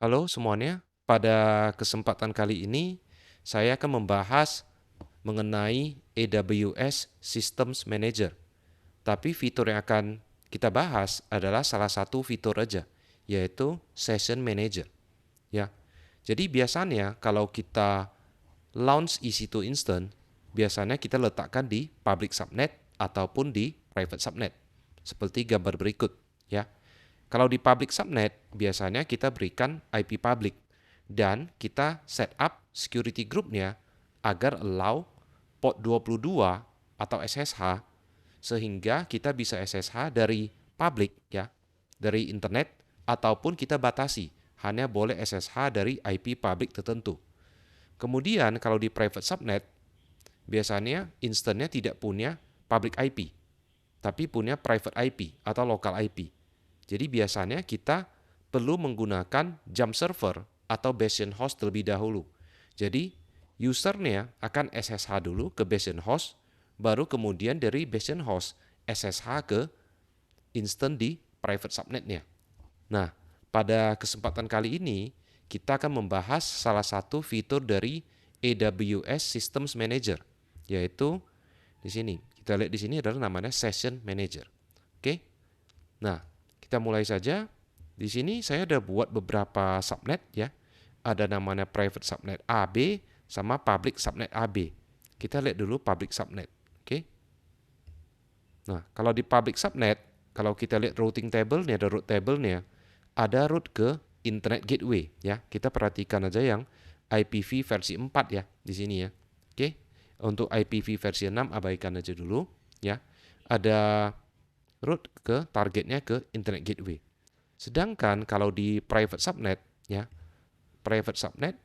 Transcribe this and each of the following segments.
Halo semuanya, pada kesempatan kali ini saya akan membahas mengenai AWS Systems Manager. Tapi fitur yang akan kita bahas adalah salah satu fitur aja, yaitu Session Manager. Ya, jadi biasanya kalau kita launch EC2 Instant, biasanya kita letakkan di public subnet ataupun di private subnet, seperti gambar berikut. Ya, kalau di public subnet, biasanya kita berikan IP public dan kita set up security groupnya agar allow port 22 atau SSH sehingga kita bisa SSH dari public ya, dari internet ataupun kita batasi hanya boleh SSH dari IP public tertentu. Kemudian kalau di private subnet, biasanya instannya tidak punya public IP, tapi punya private IP atau local IP. Jadi biasanya kita perlu menggunakan jump server atau bastion host terlebih dahulu. Jadi usernya akan SSH dulu ke bastion host, baru kemudian dari bastion host SSH ke instant di private subnetnya. Nah, pada kesempatan kali ini kita akan membahas salah satu fitur dari AWS Systems Manager, yaitu di sini. Kita lihat di sini adalah namanya Session Manager. Oke. Nah, kita mulai saja. Di sini saya sudah buat beberapa subnet ya. Ada namanya private subnet AB sama public subnet AB. Kita lihat dulu public subnet. Oke. Nah, kalau di public subnet, kalau kita lihat routing table nih ada route table nya, ada route ke internet gateway ya. Kita perhatikan aja yang IPv versi 4 ya di sini ya. Oke. Untuk IPv versi 6 abaikan aja dulu ya. Ada route ke targetnya ke internet gateway. Sedangkan kalau di private subnet ya, private subnet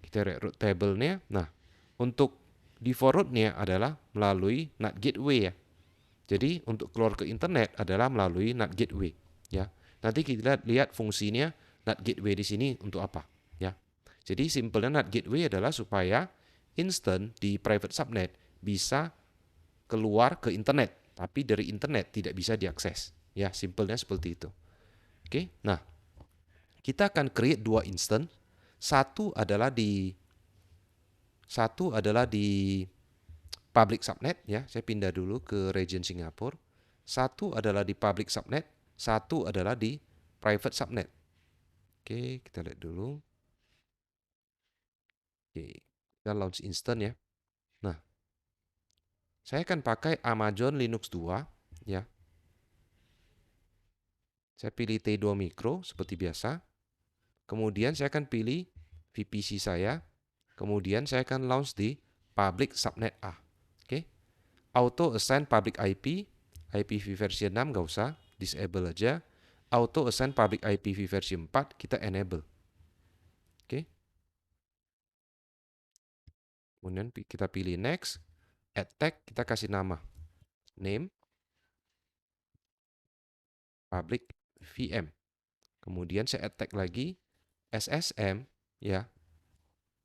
kita lihat route table-nya. Nah, untuk default route-nya adalah melalui NAT gateway ya. Jadi untuk keluar ke internet adalah melalui NAT gateway ya. Nanti kita lihat fungsinya NAT gateway di sini untuk apa ya. Jadi simpelnya NAT gateway adalah supaya instant di private subnet bisa keluar ke internet, tapi dari internet tidak bisa diakses. Ya, simpelnya seperti itu. Oke. Nah, kita akan create dua instance. Satu adalah di public subnet ya. Saya pindah dulu ke region Singapura. Satu adalah di public subnet, satu adalah di private subnet. Oke, kita lihat dulu. Oke, kita launch instant ya. Nah, saya akan pakai Amazon Linux 2 ya. Saya pilih T2 Micro seperti biasa. Kemudian saya akan pilih VPC saya. Kemudian saya akan launch di public subnet A. Oke. Auto assign public IP, IPv versi 6 nggak usah, disable aja. Auto assign public IPv versi 4 kita enable. Oke. Kemudian kita pilih next. Add tag kita kasih nama. Name public VM. Kemudian saya add tag lagi SSM ya.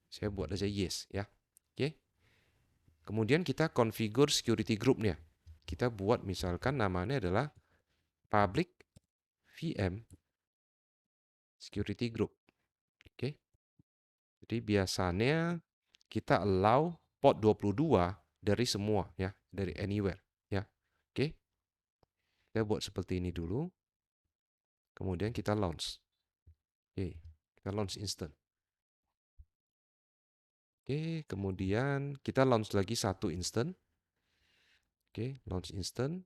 Saya buat aja yes ya. Oke. Kemudian kita configure security group-nya. Kita buat misalkan namanya adalah public VM security group. Oke. Jadi biasanya kita allow port 22 dari semua ya, dari anywhere ya. Oke. Kita buat seperti ini dulu. Kemudian kita launch. Oke. Kita launch instant. Oke, kemudian kita launch lagi satu instant. Oke, launch instant.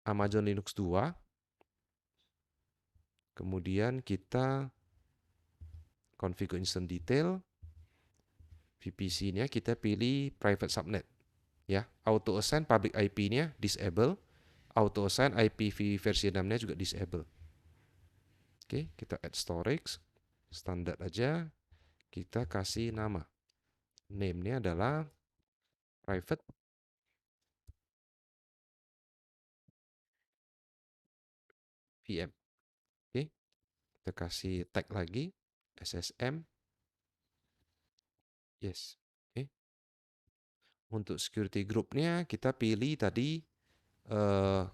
Amazon Linux 2. Kemudian kita configure instant detail. VPC-nya kita pilih private subnet. Ya, auto assign public IP-nya disable, auto assign IPv versi 6-nya juga disable. Oke, kita add storage, standar aja, kita kasih nama. Name-nya adalah private VM. Oke, kita kasih tag lagi, SSM, yes. Oke, untuk security group-nya kita pilih tadi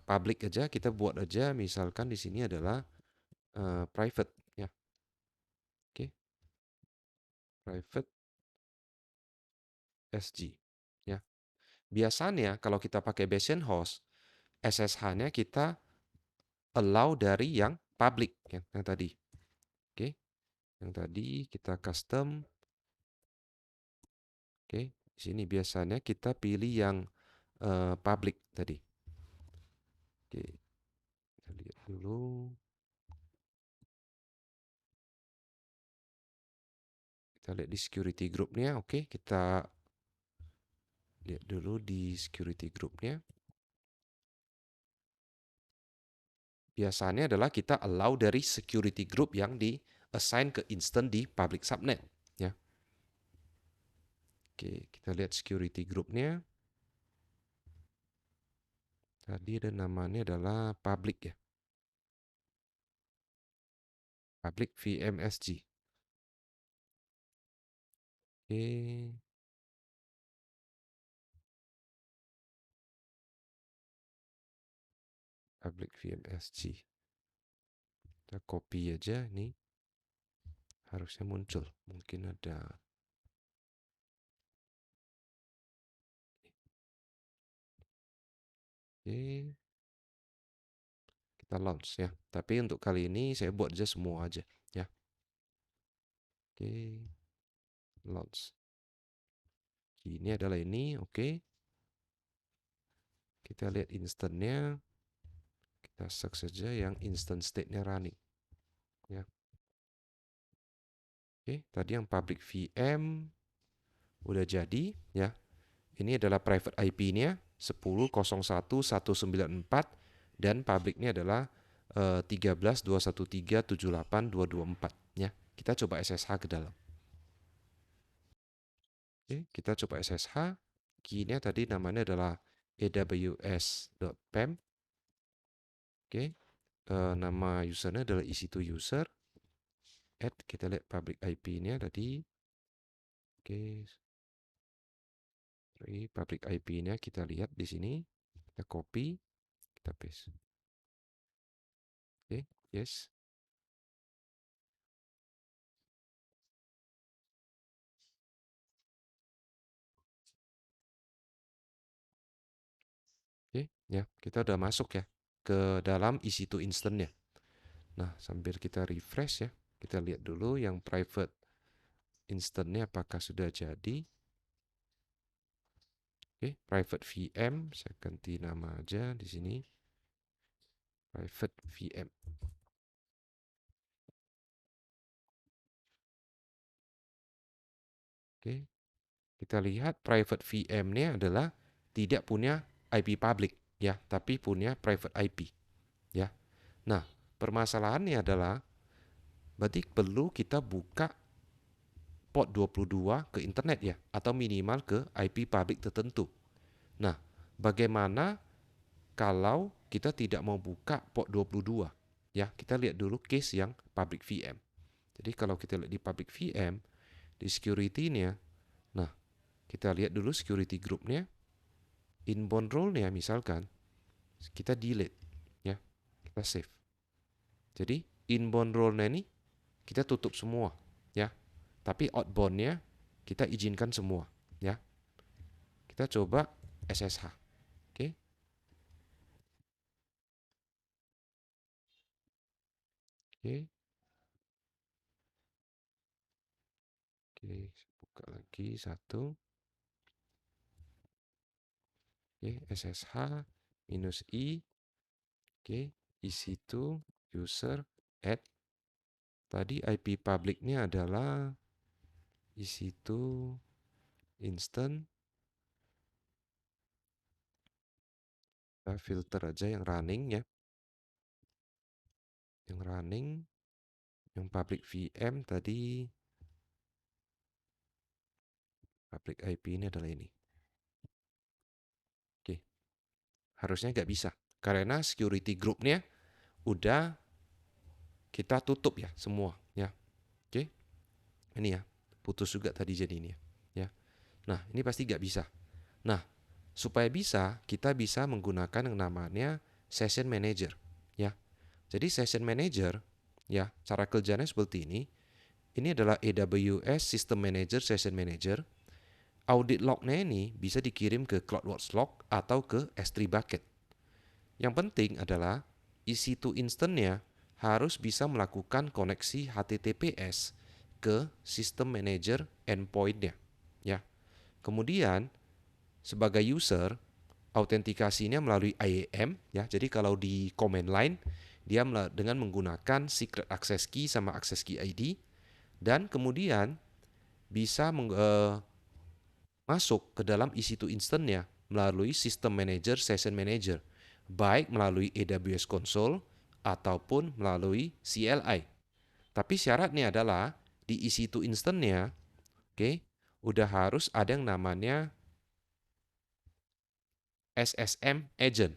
public aja, kita buat aja misalkan di sini adalah private ya. private SG, ya. Biasanya kalau kita pakai Bastion host, SSH-nya kita allow dari yang public, yang tadi. Oke, yang tadi kita custom. Oke, di sini biasanya kita pilih yang public tadi. Oke, kita lihat dulu. Kita lihat di security groupnya. Oke, kita lihat dulu di security groupnya. Biasanya adalah kita allow dari security group yang di assign ke instance di public subnet, ya. Oke, kita lihat security groupnya. Tadi ada namanya adalah public, ya. Public VMSG. Oke. Public VMSG. Kita copy aja nih. Harusnya muncul. Mungkin ada. Oke. Kita launch, ya. Tapi untuk kali ini saya buat aja semua aja, ya. Oke. Launch. Ini adalah ini, oke. Kita lihat instance-nya. Kita search saja yang instance state-nya running, ya. Oke, tadi yang public VM udah jadi, ya. Ini adalah private IP-nya 10.01.194 dan public-nya adalah 13.213.78.224, ya. Kita coba SSH ke dalam. Oke, kita coba SSH. Key-nya tadi namanya adalah aws.pem. Oke, nama usernya adalah EC2 user. Add, kita lihat public IP-nya tadi. Oke, public IP-nya kita lihat di sini. Kita copy, kita paste. Oke, yes. Oke, ya, kita udah masuk ya ke dalam EC2 instance-nya. Nah, sambil kita refresh ya, kita lihat dulu yang private instance-nya apakah sudah jadi. Oke, private VM, saya ganti nama aja di sini. Private VM. Oke, kita lihat private VM-nya adalah tidak punya IP public, ya, tapi punya private IP, ya. Nah, permasalahannya adalah berarti perlu kita buka port 22 ke internet, ya, atau minimal ke IP public tertentu. Nah, bagaimana kalau kita tidak mau buka port 22? Ya, kita lihat dulu case yang public VM. Jadi kalau kita lihat di public VM, di security-nya, nah, kita lihat dulu security group-nya, inbound role-nya misalkan, kita delete, ya, kita save. Jadi inbound role-nya ini kita tutup semua, ya. Tapi outbound-nya kita izinkan semua, ya. Kita coba SSH. Oke. Oke. Oke, buka lagi satu. Oke, SSH minus I. Oke, EC2 user add. Tadi IP public-nya adalah EC2 instant. Kita filter aja yang running, ya. Yang running, yang public VM tadi, public IP ini adalah ini. Oke, harusnya nggak bisa karena security group-nya udah kita tutup, ya, semua, ya. Oke, ini ya, putus juga tadi jadi ini, ya. Nah, ini pasti nggak bisa. Nah, supaya bisa, kita bisa menggunakan yang namanya session manager, ya. Jadi session manager, ya, cara kerjanya seperti ini. ini adalah AWS System Manager, Session Manager. Audit lognya ini bisa dikirim ke CloudWatch Log atau ke S3 Bucket. Yang penting adalah EC2 instance-nya harus bisa melakukan koneksi HTTPS ke System Manager endpoint-nya. Ya. Kemudian sebagai user, autentikasinya melalui IAM ya. Jadi kalau di command line dia dengan menggunakan secret access key sama access key ID, dan kemudian bisa masuk ke dalam EC2 instance-nya melalui System Manager, Session Manager, baik melalui AWS Console ataupun melalui CLI. Tapi syaratnya adalah di EC2 instance-nya, oke, udah harus ada yang namanya SSM Agent.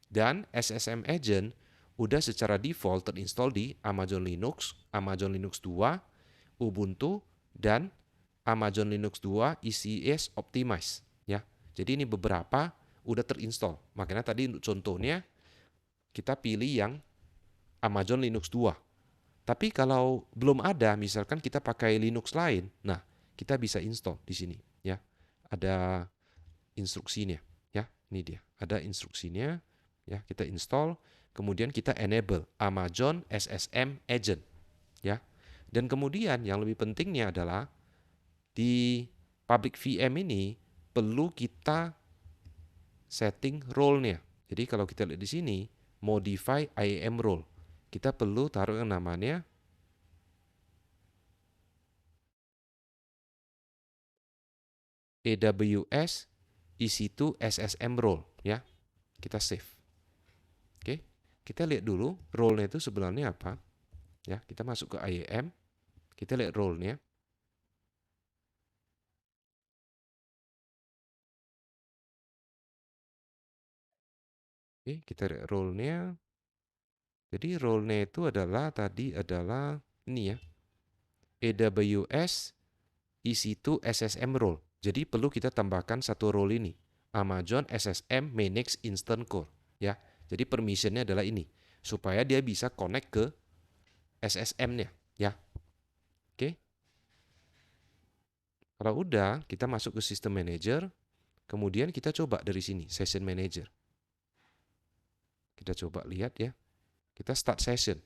Dan SSM Agent udah secara default terinstall di Amazon Linux, Amazon Linux 2, Ubuntu, dan Amazon Linux 2 ECS Optimize. Ya. Jadi ini beberapa udah terinstall. Makanya tadi untuk contohnya kita pilih yang Amazon Linux 2. Tapi kalau belum ada, misalkan kita pakai Linux lain, nah kita bisa install di sini. Ya, ada instruksinya. Ya, ini dia. Ada instruksinya. Ya, kita install. Kemudian kita enable Amazon SSM Agent. Ya, dan kemudian yang lebih pentingnya adalah di public VM ini perlu kita setting role-nya. Jadi kalau kita lihat di sini, modify IAM role. Kita perlu taruh yang namanya AWS EC2 SSM role ya. Kita save. Oke. Kita lihat dulu role-nya itu sebenarnya apa. Ya, kita masuk ke IAM, kita lihat role-nya. Oke, kita lihat role-nya. Jadi role-nya itu adalah ini ya. AWS EC2 SSM role. Jadi perlu kita tambahkan satu role ini. Amazon SSM Manage Instant Core ya. Jadi permission-nya adalah ini supaya dia bisa connect ke SSM-nya ya. Oke. Kalau udah, kita masuk ke System Manager, kemudian kita coba dari sini Session Manager. Kita coba lihat ya. Kita start session.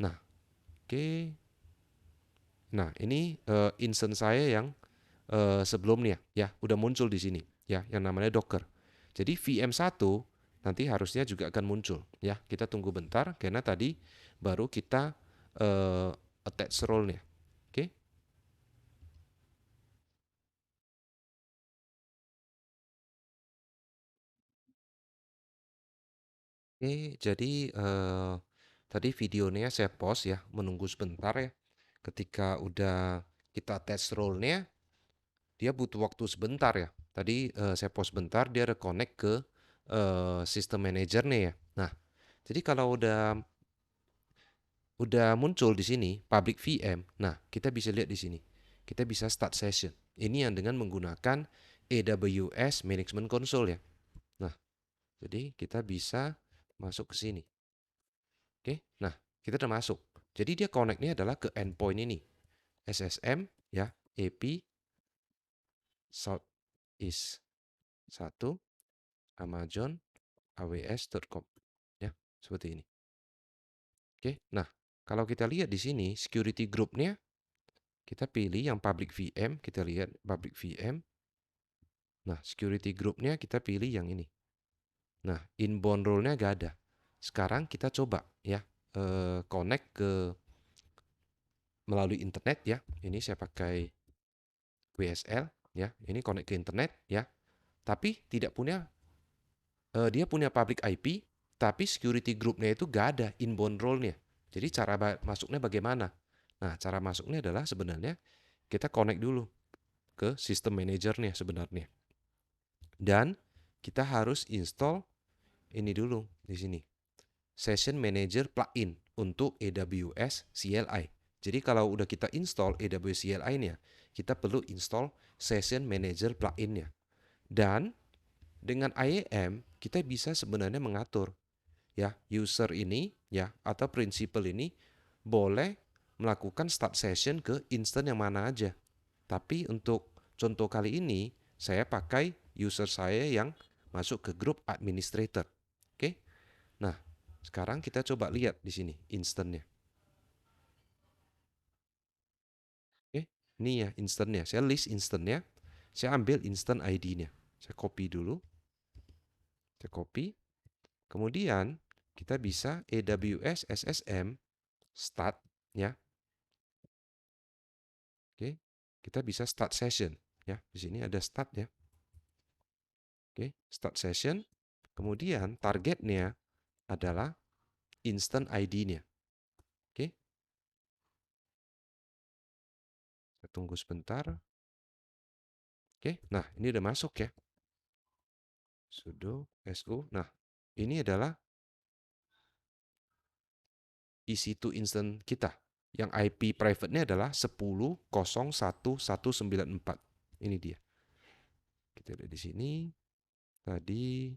Nah, oke. Nah, ini instance saya yang sebelumnya ya, udah muncul di sini ya, yang namanya Docker. Jadi VM1 nanti harusnya juga akan muncul ya. Kita tunggu bentar karena tadi baru kita attach role-nya. Oke. Oke, jadi tadi videonya saya pause ya, menunggu sebentar ya. Ketika udah kita tes role-nya, dia butuh waktu sebentar ya. Tadi saya pause sebentar, dia reconnect ke sistem manager nih ya. Nah, jadi kalau udah muncul di sini public VM, nah kita bisa lihat di sini. Kita bisa start session. Ini yang dengan menggunakan AWS Management Console ya. Nah, jadi kita bisa masuk ke sini. Oke, nah kita udah masuk. Jadi dia connect-nya adalah ke endpoint ini. SSM ya, AP Southeast 1 Amazon AWS.com ya, seperti ini. Oke, nah kalau kita lihat di sini security group-nya, kita pilih yang public VM, kita lihat public VM. Nah, security group-nya kita pilih yang ini. Nah, inbound role-nya gak ada. Sekarang kita coba ya, connect ke melalui internet ya. Ini saya pakai WSL ya. Ini connect ke internet ya. Tapi tidak punya dia punya public IP, tapi security group-nya itu gak ada inbound role-nya. Jadi cara masuknya bagaimana? Nah, cara masuknya adalah sebenarnya kita connect dulu ke sistem manajernya sebenarnya. Dan kita harus install ini dulu di sini. Session Manager plugin untuk AWS CLI. Jadi kalau udah kita install AWS CLI-nya, kita perlu install Session Manager plugin-nya. Dan dengan IAM kita bisa sebenarnya mengatur ya user ini ya atau principal ini boleh melakukan start session ke instance yang mana aja. Tapi untuk contoh kali ini, saya pakai user saya yang masuk ke grup administrator. Oke. Nah, sekarang kita coba lihat di sini instance-nya. Oke. Ini ya instance-nya. Saya list instance-nya. Saya ambil instance ID-nya. Saya copy dulu. Saya copy. Kemudian kita bisa AWS SSM start ya. Oke. Kita bisa start session ya. Di sini ada start ya. Oke, start session. Kemudian targetnya adalah instant ID-nya. Oke. Kita tunggu sebentar. Oke. Nah, ini udah masuk ya. Sudo su. Nah, ini adalah EC2 instance kita. Yang IP private-nya adalah 10.01.194. Ini dia. Kita lihat di sini. Tadi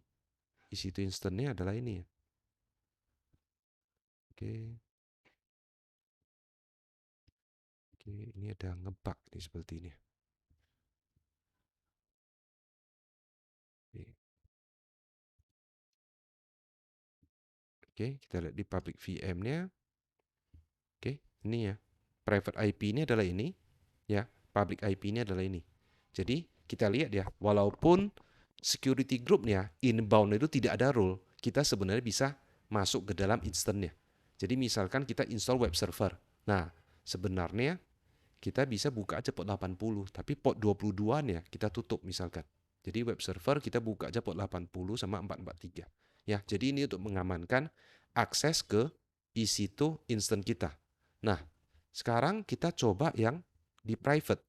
EC2 instance-nya adalah ini ya. Oke. Oke, ini ada ngebug nih seperti ini. Oke. Oke, kita lihat di public VM-nya. Oke, ini ya. Private IP ini adalah ini, ya. Public IP ini adalah ini. Jadi, kita lihat ya, walaupun security group-nya inbound itu tidak ada role, kita sebenarnya bisa masuk ke dalam instance-nya. Jadi, misalkan kita install web server. Nah, sebenarnya kita bisa buka aja port 80, tapi port 22-nya kita tutup misalkan. Jadi web server kita buka aja port 80 sama 443. Ya, jadi ini untuk mengamankan akses ke EC2 instant kita. Nah, sekarang kita coba yang di private.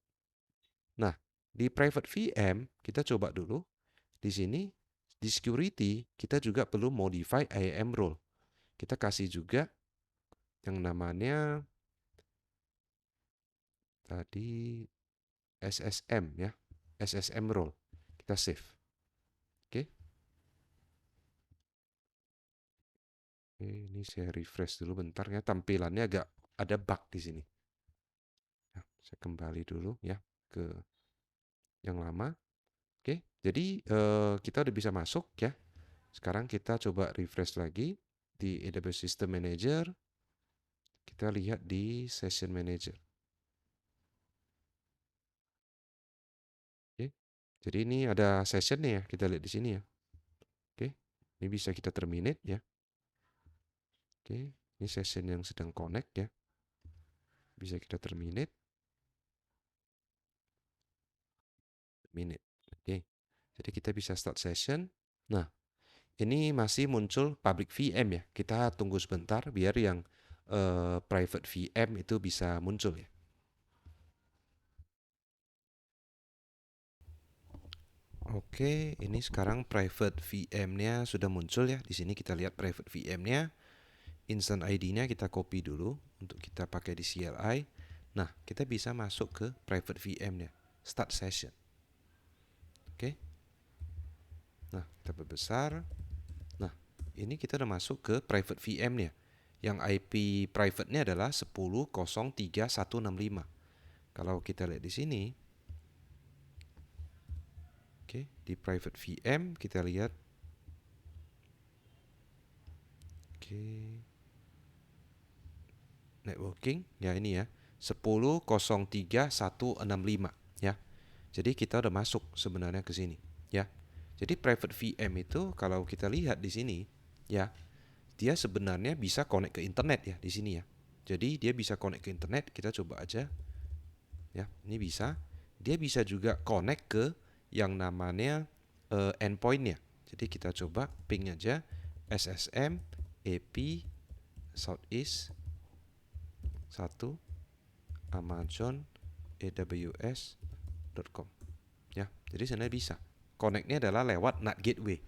Nah, di private VM kita coba dulu. Di sini di security kita juga perlu modify IAM role. Kita kasih juga yang namanya tadi SSM ya. SSM role. Kita save. Oke. Oke, ini saya refresh dulu bentar ya. Tampilannya agak ada bug di sini. Nah, saya kembali dulu ya ke yang lama. Oke, jadi kita udah bisa masuk ya. Sekarang kita coba refresh lagi di AWS System Manager. Kita lihat di Session Manager. Oke. Jadi ini ada session nih ya, kita lihat di sini ya. Oke. Ini bisa kita terminate ya. Oke, ini session yang sedang connect ya. Bisa kita terminate. Minute. Oke. Jadi kita bisa start session. Nah, ini masih muncul public VM ya. Kita tunggu sebentar biar yang private VM itu bisa muncul ya. Oke, ini sekarang private VM-nya sudah muncul ya. Di sini kita lihat private VM-nya. Instant ID-nya kita copy dulu untuk kita pakai di CLI. Nah, kita bisa masuk ke private VM-nya. Start session. Oke. Nah, kita perbesar. Nah, ini kita udah masuk ke private VM-nya. Yang IP private-nya adalah 10.03165. Kalau kita lihat di sini, oke, di private VM kita lihat, oke, networking, ya ini ya, 10.03165 ya. Jadi kita udah masuk sebenarnya ke sini, ya. Jadi private VM itu kalau kita lihat di sini, ya, dia sebenarnya bisa connect ke internet ya di sini ya. Jadi dia bisa connect ke internet, kita coba aja. Ya, ini bisa. Dia bisa juga connect ke yang namanya endpoint-nya. Jadi kita coba ping aja SSM AP Southeast 1 Amazon AWS.com. Ya, jadi sebenarnya bisa. Connect-nya adalah lewat NAT gateway.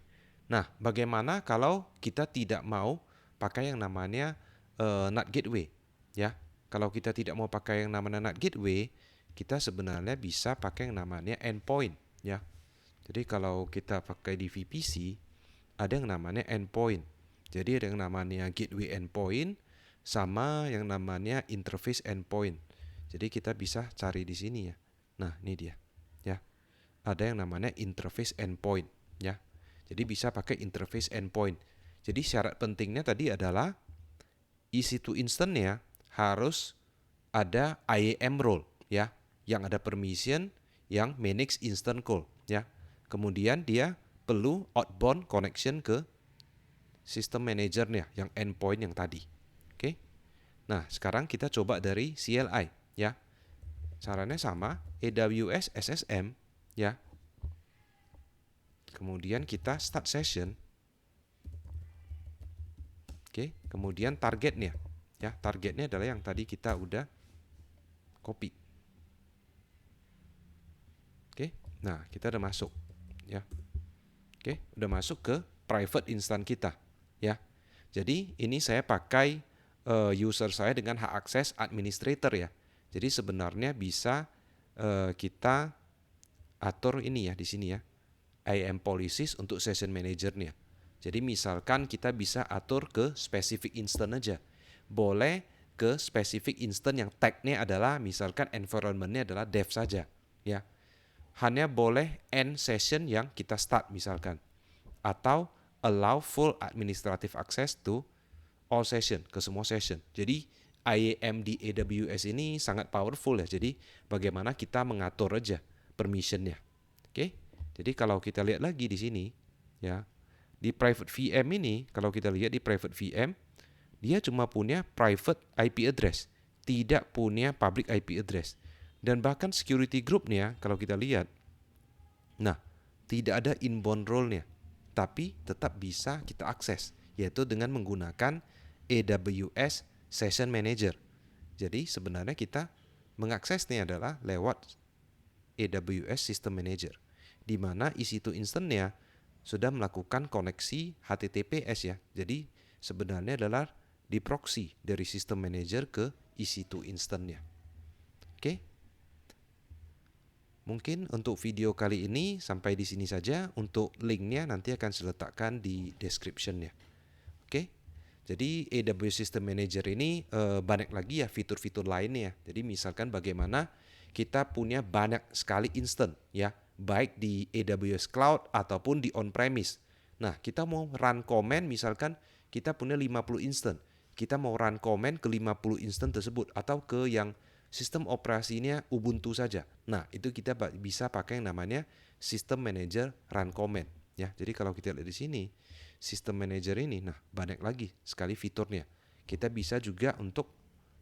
Nah, bagaimana kalau kita tidak mau pakai yang namanya NAT gateway? Ya, kalau kita tidak mau pakai yang namanya NAT gateway, kita sebenarnya bisa pakai yang namanya endpoint. Ya, jadi kalau kita pakai di VPC, ada yang namanya endpoint. Jadi ada yang namanya gateway endpoint, sama yang namanya interface endpoint. Jadi kita bisa cari di sini ya. Nah, ini dia. Ya. Ada yang namanya interface endpoint ya. Jadi bisa pakai interface endpoint. Jadi syarat pentingnya tadi adalah EC2 instance-nya harus ada IAM role ya, yang ada permission yang manage instant call ya. Kemudian dia perlu outbound connection ke sistem manajernya yang endpoint yang tadi. Oke. Nah, sekarang kita coba dari CLI ya. Caranya sama, AWS SSM ya. Kemudian kita start session. Oke, kemudian targetnya ya. Targetnya adalah yang tadi kita udah copy. Oke. Nah, kita udah masuk ya. Oke, udah masuk ke private instance kita ya. Jadi ini saya pakai user saya dengan hak akses administrator ya. Jadi sebenarnya bisa kita atur ini ya di sini ya. IAM policies untuk session manajernya. Jadi misalkan kita bisa atur ke specific instance aja. Boleh ke specific instance yang tag-nya adalah misalkan environment-nya adalah dev saja ya. Hanya boleh end session yang kita start misalkan. Atau allow full administrative access to all session, ke semua session. Jadi IAM di AWS ini sangat powerful ya. Jadi bagaimana kita mengatur aja permission-nya. Oke. Jadi kalau kita lihat lagi di sini ya, di private VM ini kalau kita lihat di private VM dia cuma punya private IP address, tidak punya public IP address. Dan bahkan security group-nya kalau kita lihat, nah tidak ada inbound role-nya, tapi tetap bisa kita akses, yaitu dengan menggunakan AWS Session Manager. Jadi sebenarnya kita mengaksesnya adalah lewat AWS System Manager, di mana EC2 instance-nya sudah melakukan koneksi HTTPS ya. Jadi sebenarnya adalah di proxy dari System Manager ke EC2 instance-nya. Oke. Mungkin untuk video kali ini sampai di sini saja. Untuk linknya nanti akan saya letakkan di description-nya. Oke. Jadi AWS System Manager ini banyak lagi ya fitur-fitur lainnya. Jadi misalkan bagaimana kita punya banyak sekali instant ya, baik di AWS Cloud ataupun di on-premise. Nah, kita mau run command misalkan kita punya 50 instant. Kita mau run command ke 50 instant tersebut atau ke yang sistem operasinya Ubuntu saja. Nah, itu kita bisa pakai yang namanya System Manager Run Command ya. Jadi kalau kita lihat di sini System Manager ini, nah banyak lagi sekali fiturnya. Kita bisa juga untuk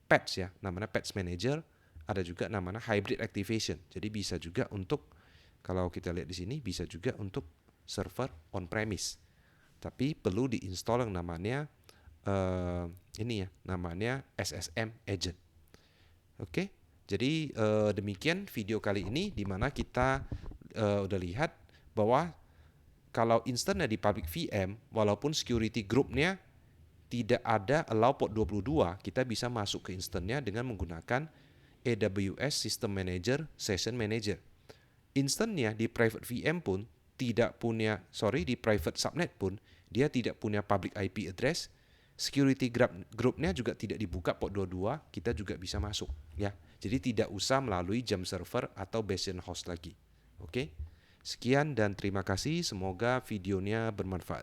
patch ya, namanya Patch Manager. Ada juga namanya Hybrid Activation. Jadi bisa juga untuk, kalau kita lihat di sini, bisa juga untuk server on-premise. Tapi perlu diinstal yang namanya ini ya, namanya SSM Agent. Oke, jadi demikian video kali ini di mana kita udah lihat bahwa kalau instance di public VM, walaupun security group-nya tidak ada allow port 22, kita bisa masuk ke instance-nya dengan menggunakan AWS System Manager, Session Manager. Instance-nya di private VM pun tidak punya, di private subnet pun dia tidak punya public IP address. Security group-nya juga tidak dibuka port 22, kita juga bisa masuk ya. Jadi tidak usah melalui jam server atau bastion host lagi. Oke. Sekian dan terima kasih, semoga videonya bermanfaat.